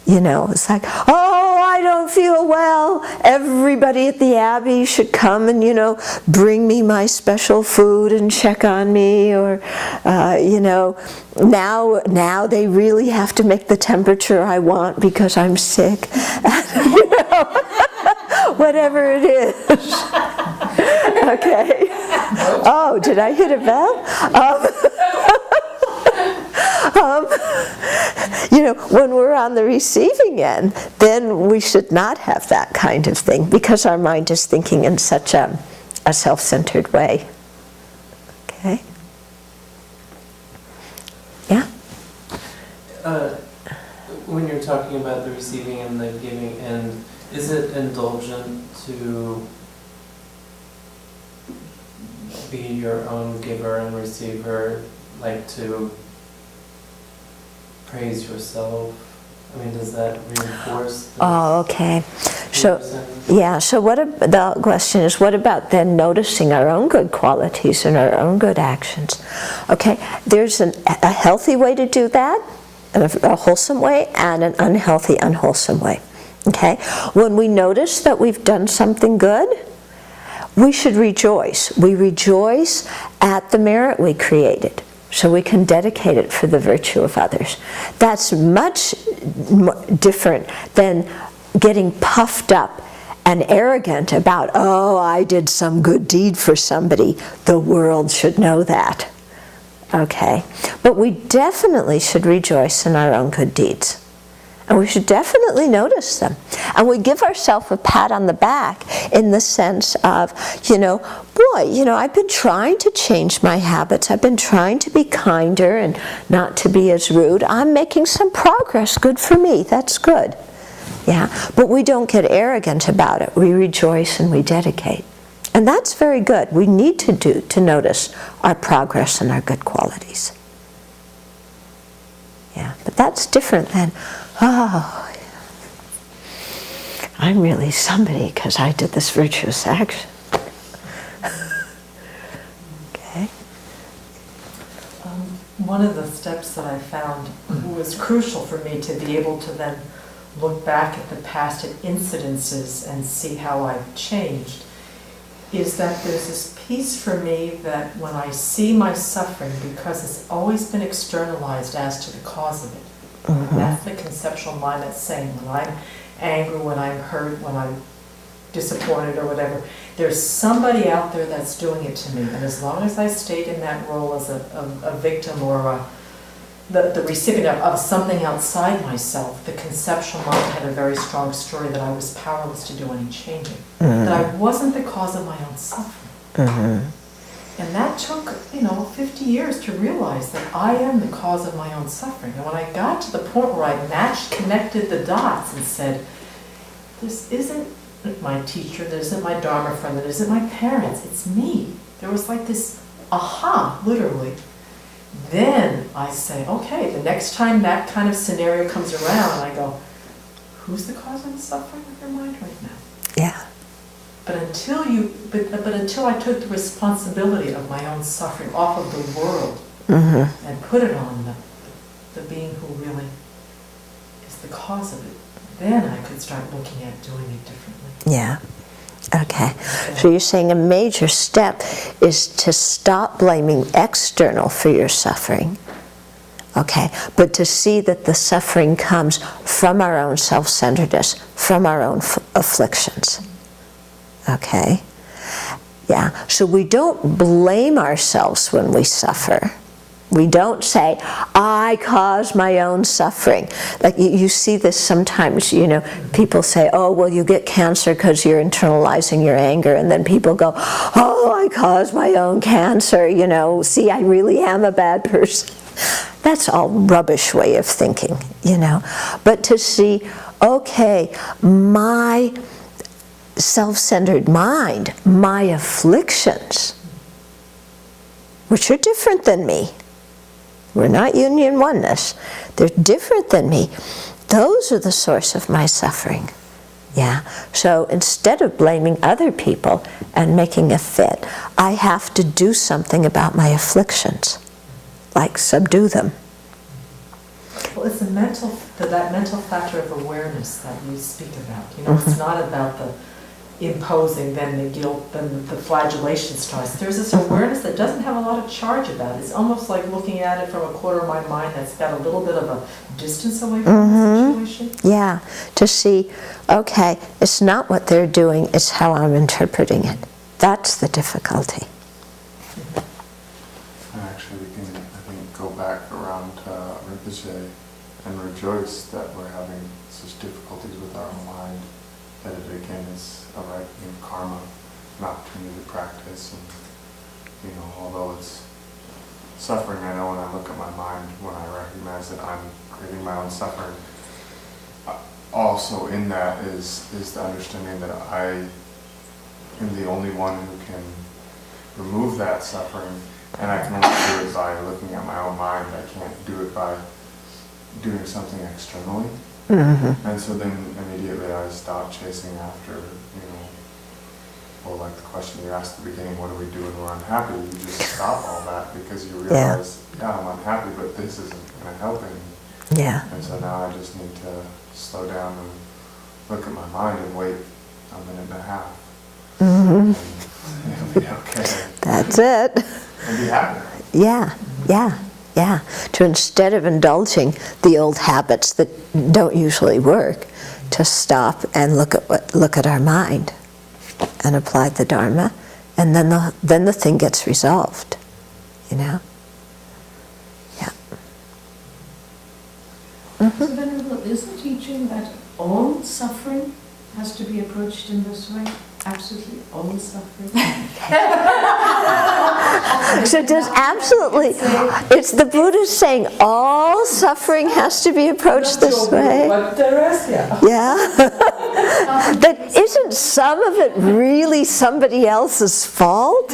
you know, it's like, oh, I don't feel well. Everybody at the Abbey should come and, you know, bring me my special food and check on me. Or, you know, now they really have to make the temperature I want because I'm sick. You know, whatever it is. Okay. Oh, did I hit a bell? You know, when we're on the receiving end, then we should not have that kind of thing because our mind is thinking in such a self-centered way. Okay? Yeah? When you're talking about the receiving and the giving end, is it indulgent to be your own giver and receiver, like to praise yourself? I mean, does that reinforce this? Oh, okay. So, yeah, so the question is, what about then noticing our own good qualities and our own good actions? Okay, there's a healthy way to do that, a wholesome way, and an unhealthy, unwholesome way. Okay? When we notice that we've done something good, we should rejoice. We rejoice at the merit we created, so we can dedicate it for the virtue of others. That's much different than getting puffed up and arrogant about, oh, I did some good deed for somebody. The world should know that. Okay? But we definitely should rejoice in our own good deeds. And we should definitely notice them. And we give ourselves a pat on the back in the sense of, you know, boy, you know, I've been trying to change my habits. I've been trying to be kinder and not to be as rude. I'm making some progress. Good for me. That's good. Yeah. But we don't get arrogant about it. We rejoice and we dedicate. And that's very good. We need to notice our progress and our good qualities. Yeah. But that's different than, oh, I'm really somebody because I did this virtuous action. Okay. One of the steps that I found was crucial for me to be able to then look back at the past incidences and see how I've changed is that there's this piece for me that when I see my suffering, because it's always been externalized as to the cause of it, Mm-hmm. that's the conceptual mind that's saying when I'm angry, when I'm hurt, when I'm disappointed or whatever, there's somebody out there that's doing it to me. And as long as I stayed in that role as a victim or the recipient of something outside myself, the conceptual mind had a very strong story that I was powerless to do any changing. Mm-hmm. That I wasn't the cause of my own suffering. Mm-hmm. And that took, 50 years to realize that I am the cause of my own suffering. And when I got to the point where I connected the dots and said, this isn't my teacher, this isn't my Dharma friend, this isn't my parents, it's me. There was like this aha, literally. Then I say, okay, the next time that kind of scenario comes around, I go, who's the cause of the suffering of your mind right now? Yeah. But until I took the responsibility of my own suffering off of the world Mm-hmm. and put it on the being who really is the cause of it, then I could start looking at doing it differently. Yeah. Okay. So you're saying a major step is to stop blaming external for your suffering. Okay. But to see that the suffering comes from our own self-centeredness, from our own afflictions. Okay. Yeah. So we don't blame ourselves when we suffer. We don't say, I caused my own suffering. Like you see this sometimes, you know, people say, oh, well, you get cancer because you're internalizing your anger. And then people go, oh, I caused my own cancer, you know, see, I really am a bad person. That's all rubbish way of thinking, you know. But to see, okay, my self-centered mind, my afflictions, which are different than me. We're not union oneness. They're different than me. Those are the source of my suffering. Yeah. So instead of blaming other people and making a fit, I have to do something about my afflictions, like subdue them. Well, it's that mental factor of awareness that you speak about. You know, it's not about the imposing, then the guilt, then the flagellation starts. There's this awareness that doesn't have a lot of charge about it. It's almost like looking at it from a corner of my mind that's got a little bit of a distance away from the situation. Yeah, to see, okay, it's not what they're doing, it's how I'm interpreting it. That's the difficulty. And actually, we can, I think, go back around to Rinpoche and rejoice that we're having such difficulties with our own mind, that it again is a ripening of karma, an opportunity to practice. And, you know, although it's suffering, I know when I look at my mind, when I recognize that I'm creating my own suffering, also in that is the understanding that I am the only one who can remove that suffering, and I can only do it by looking at my own mind. I can't do it by doing something externally. And so then immediately I stop chasing after, you know, well, like the question you asked at the beginning, what do we do when we're unhappy? You just stop all that because you realize, yeah, I'm unhappy, but this isn't going to help any. Yeah. And so now I just need to slow down and look at my mind and wait a minute and a half. And it'll be okay. That's it. And be happy. Yeah, yeah, yeah. To instead of indulging the old habits that don't usually work, to stop and look at our mind and apply the Dharma, and then the thing gets resolved, you know? Yeah. So Venerable, is the teaching that all suffering has to be approached in this way? Absolutely all suffering? So just absolutely, it's the Buddha saying all suffering has to be approached this way. But the rest, yeah. Yeah. That isn't some of it really somebody else's fault?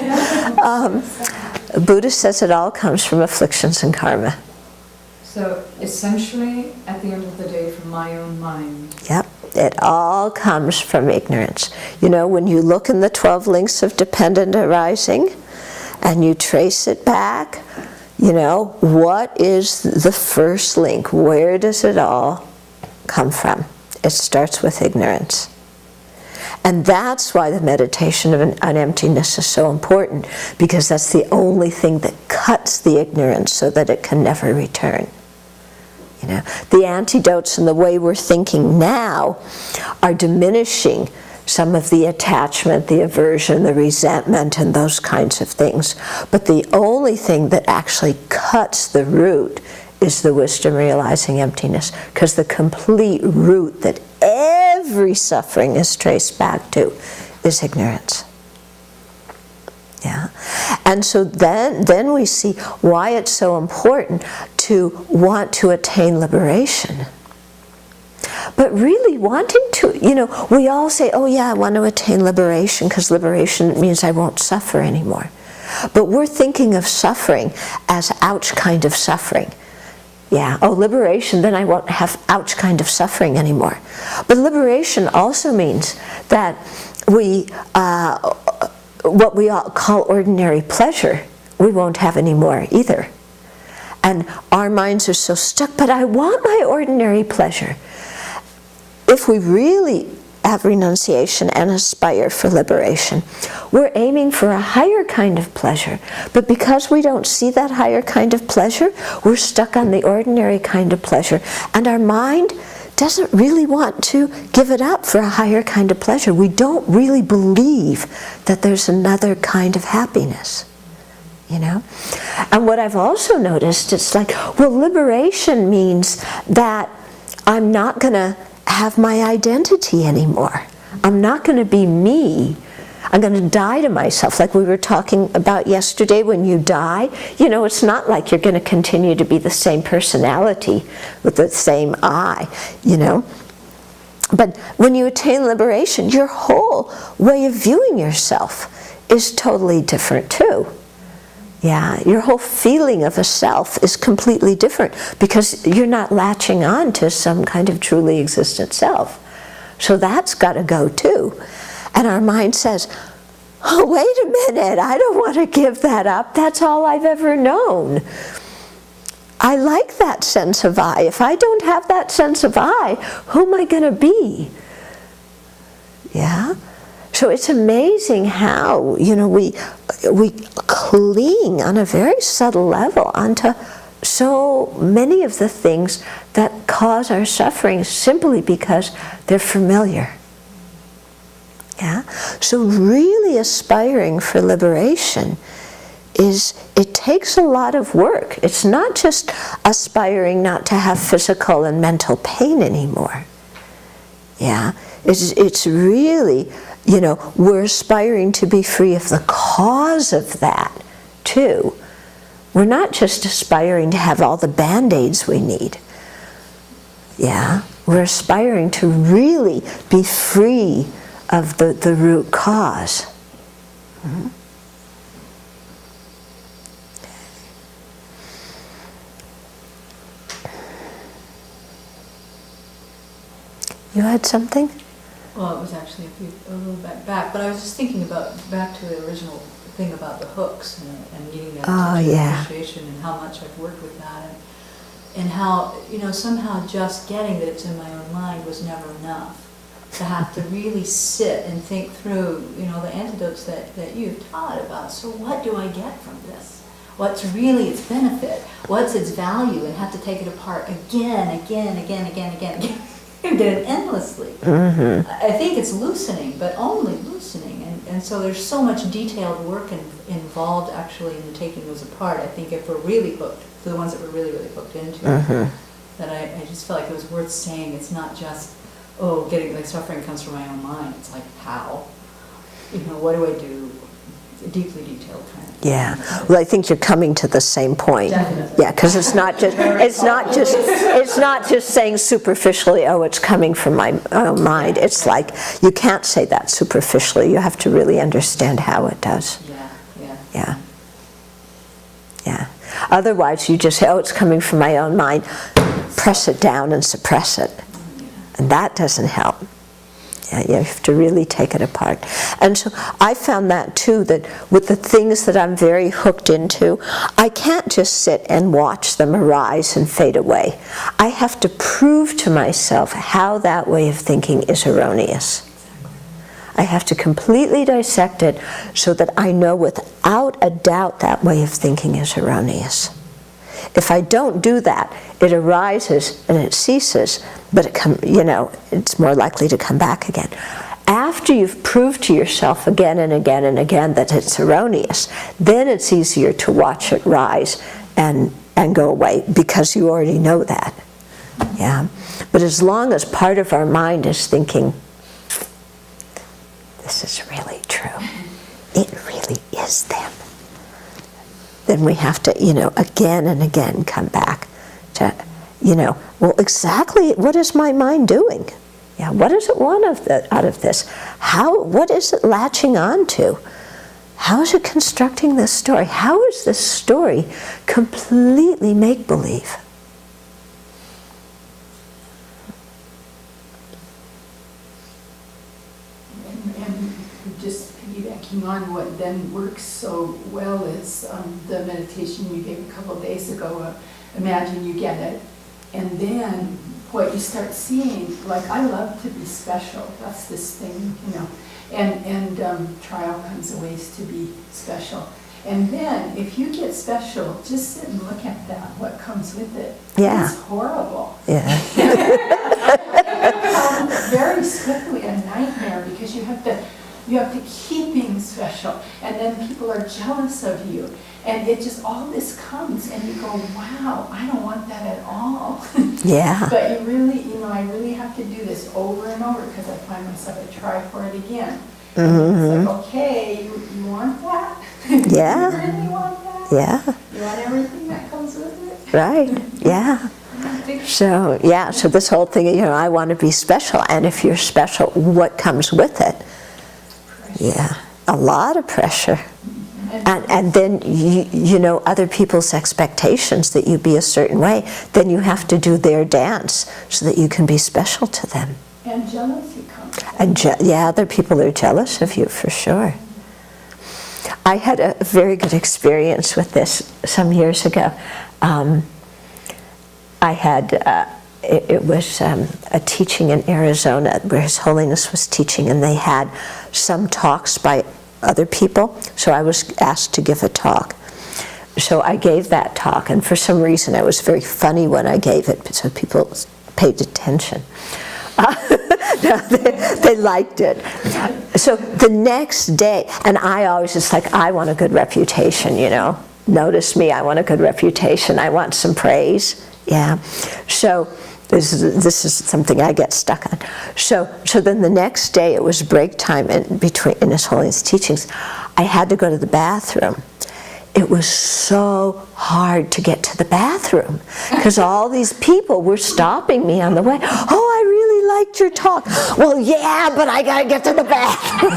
Buddha says it all comes from afflictions and karma. So essentially, at the end of the day, from my own mind. Yep. It all comes from ignorance. You know, when you look in the 12 links of dependent arising and you trace it back, you know, what is the first link? Where does it all come from? It starts with ignorance. And that's why the meditation on emptiness is so important, because that's the only thing that cuts the ignorance so that it can never return. You know, the antidotes and the way we're thinking now are diminishing some of the attachment, the aversion, the resentment, and those kinds of things. But the only thing that actually cuts the root is the wisdom realizing emptiness, because the complete root that every suffering is traced back to is ignorance. Yeah. And so then we see why it's so important to want to attain liberation. But really wanting to, you know, we all say, oh yeah, I want to attain liberation because liberation means I won't suffer anymore. But we're thinking of suffering as ouch kind of suffering. Yeah, oh, liberation, then I won't have ouch kind of suffering anymore. But liberation also means that we, what we all call ordinary pleasure, we won't have anymore either. And our minds are so stuck, but I want my ordinary pleasure. If we really have renunciation and aspire for liberation, we're aiming for a higher kind of pleasure. But because we don't see that higher kind of pleasure, we're stuck on the ordinary kind of pleasure. And our mind doesn't really want to give it up for a higher kind of pleasure. We don't really believe that there's another kind of happiness. you know? And what I've also noticed, it's like, well, liberation means that I'm not going to have my identity anymore. I'm not going to be me. I'm going to die to myself, like we were talking about yesterday. When you die, you know, it's not like you're going to continue to be the same personality with the same I, you know. But when you attain liberation, your whole way of viewing yourself is totally different too. Yeah, your whole feeling of a self is completely different because you're not latching on to some kind of truly existent self. So that's got to go too. And our mind says, oh, wait a minute, I don't want to give that up. That's all I've ever known. I like that sense of I. If I don't have that sense of I, who am I going to be? Yeah? So it's amazing how, you know, we cling on a very subtle level onto so many of the things that cause our suffering simply because they're familiar. Yeah? So really aspiring for liberation it takes a lot of work. It's not just aspiring not to have physical and mental pain anymore. Yeah? It's really, you know, we're aspiring to be free of the cause of that too. We're not just aspiring to have all the band-aids we need. Yeah? We're aspiring to really be free of the root cause. Mm-hmm. You had something? Well, it was actually a little bit back, but I was just thinking back to the original thing about the hooks and needing that touch of appreciation and how much I've worked with that and how, you know, somehow just getting that it's in my own mind was never enough. To have to really sit and think through, you know, the antidotes that you've taught about. So what do I get from this? What's really its benefit? What's its value? And have to take it apart again, and get it endlessly. Mm-hmm. I think it's loosening, but only loosening. And so there's so much detailed work involved actually in taking those apart. I think if we're really hooked, the ones that we're really, really hooked into, that I just felt like it was worth saying. It's not just, oh, getting like suffering comes from my own mind. It's like, how? You know, what do I do? It's a deeply detailed kind of thing. Yeah. Well, I think you're coming to the same point. Definitely. Yeah, because it's not just saying superficially, oh, it's coming from my own mind. It's like you can't say that superficially. You have to really understand how it does. Yeah. Otherwise, you just say, oh, it's coming from my own mind. Press it down and suppress it. And that doesn't help. Yeah, you have to really take it apart. And so I found that too, that with the things that I'm very hooked into, I can't just sit and watch them arise and fade away. I have to prove to myself how that way of thinking is erroneous. I have to completely dissect it so that I know without a doubt that way of thinking is erroneous. If I don't do that, it arises and it ceases, but it's more likely to come back again. After you've proved to yourself again and again and again that it's erroneous, then it's easier to watch it rise and go away because you already know that. Yeah. But as long as part of our mind is thinking, this is really true, it really is them, then we have to, again and again come back to, well, exactly what is my mind doing? Yeah, what does it want out of this? What is it latching on to? How is it constructing this story? How is this story completely make-believe? And just piggybacking on what then works so well is the meditation you gave a couple of days ago. Imagine you get it, and then what you start seeing, like I love to be special. That's this thing, and try all kinds of ways to be special. And then if you get special, just sit and look at that. What comes with it? Yeah. It's horrible. Yeah. Very swiftly a nightmare because you have to keep being special, and then people are jealous of you, And it just, all this comes, and you go, wow, I don't want that at all. Yeah. But you really, I really have to do this over and over, because I find myself, I try for it again. Mm-hmm. It's like, okay, you want that? Yeah. You really want that? Yeah. You want everything that comes with it? Right. Yeah. So, yeah, so this whole thing, I want to be special, and if you're special, what comes with it? Yeah, a lot of pressure. And then, other people's expectations that you be a certain way, then you have to do their dance so that you can be special to them. And jealousy comes. And other people are jealous of you, for sure. I had a very good experience with this some years ago. I had, it was a teaching in Arizona where His Holiness was teaching, and they had some talks by other people, so I was asked to give a talk. So I gave that talk, and for some reason it was very funny when I gave it, so people paid attention. They liked it. So the next day, and I always, it's like, I want a good reputation, Notice me, I want a good reputation, I want some praise. Yeah. So this is something I get stuck on. So then the next day, it was break time in His Holiness teachings. I had to go to the bathroom. It was so hard to get to the bathroom because all these people were stopping me on the way. Oh, I really liked your talk. Well, yeah, but I gotta get to the bathroom.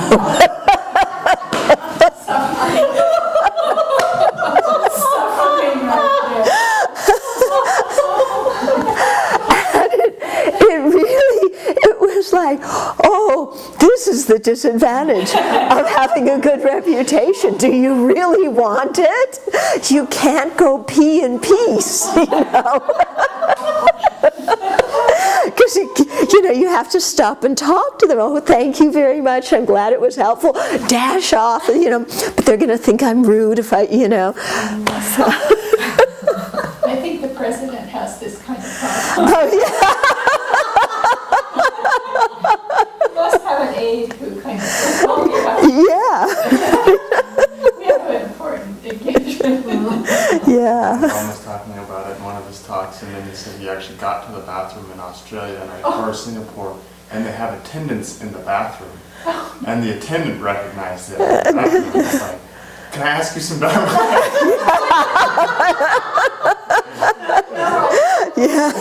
It was like, oh, this is the disadvantage of having a good reputation. Do you really want it? You can't go pee in peace, Because, you have to stop and talk to them. Oh, thank you very much. I'm glad it was helpful. Dash off, but they're going to think I'm rude if I, So. I think the president has this kind of problem. Oh, yeah. You must have an aide who kind of says, oh, Yeah. we have an important engagement. Yeah. Ron was talking about it in one of his talks, and then he said he actually got to the bathroom in Australia or Singapore, and they have attendants in the bathroom, and the attendant recognized it. And was like, can I ask you some dialogue? Yeah.